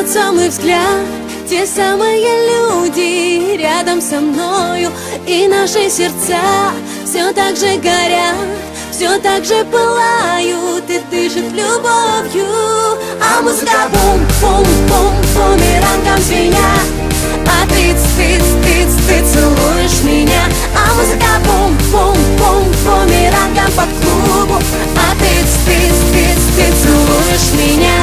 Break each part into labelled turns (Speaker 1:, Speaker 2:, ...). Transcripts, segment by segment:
Speaker 1: тот самый взгляд, те самые люди рядом со мною, и наши сердца все так же горят, все так же пылают и дышат любовью. А музыка бум-бум-бум, бумерангом звенят, а ты целуешь меня. А музыка бум-бум-бум, бумерангом по клубу, а ты целуешь меня.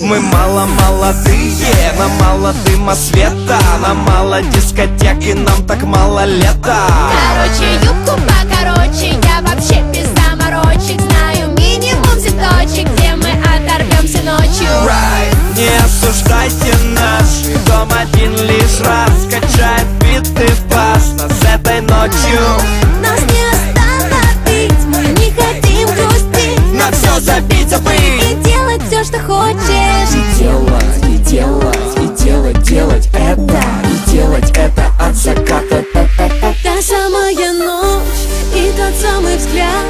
Speaker 2: Мы мало молодые, нам мало дыма света, нам мало дискотек и нам так мало лета.
Speaker 3: Короче, юбку покороче, я вообще без заморочек. Знаю минимум цветочек, где мы оторвемся ночью.
Speaker 2: Не осуждайте наш дом один лишь раз, качает биты фас нас этой ночью.
Speaker 1: Нас не остановить, мы не хотим грустить,
Speaker 2: На все забить, забыть
Speaker 1: и делать все, что хочешь.
Speaker 4: Делать это, и делать это от заката.
Speaker 1: Та самая ночь и тот самый взгляд,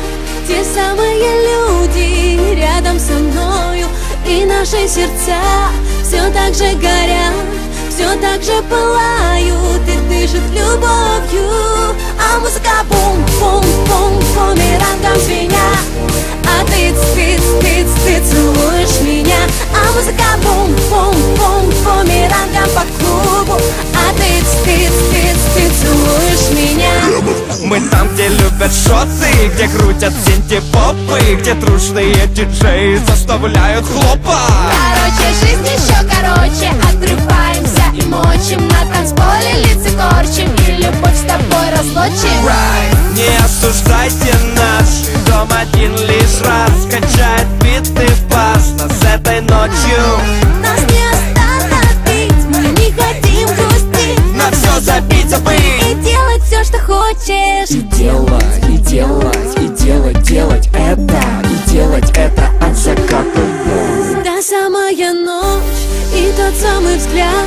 Speaker 1: те самые люди рядом со мною, и наши сердца все так же горят, все так же пылают и дышат любовью. А музыка бум-бум-бум, бумерангом звенят, а ты целуешь меня. А музыка бум-бум-бум, бумерангом по клубу, а ты целуешь меня.
Speaker 2: Мы там, где любят шоты, где крутят синти-попы, где трушные диджеи заставляют хлопать.
Speaker 3: Короче, жизнь еще короче, отрываемся и мочим, на танцполе лица корчим и любовь с тобой разлучим.
Speaker 2: Не осуждайте наш дом один лишь раз, качает биты фас нас этой ночью.
Speaker 1: Нас не остановить, мы не хотим грустить,
Speaker 2: На все забить, забыть
Speaker 1: и делать все, что хочешь.
Speaker 4: Делать это, и делать это от заката.
Speaker 1: Та самая ночь и тот самый взгляд,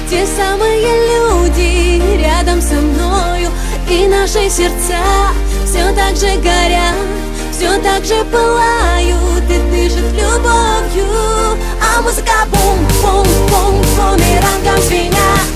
Speaker 1: те самые люди рядом со мною, и наши сердца все так же горят, все так же пылают и дышат любовью. А музыка бум-бум-бум, бумерангом звенят,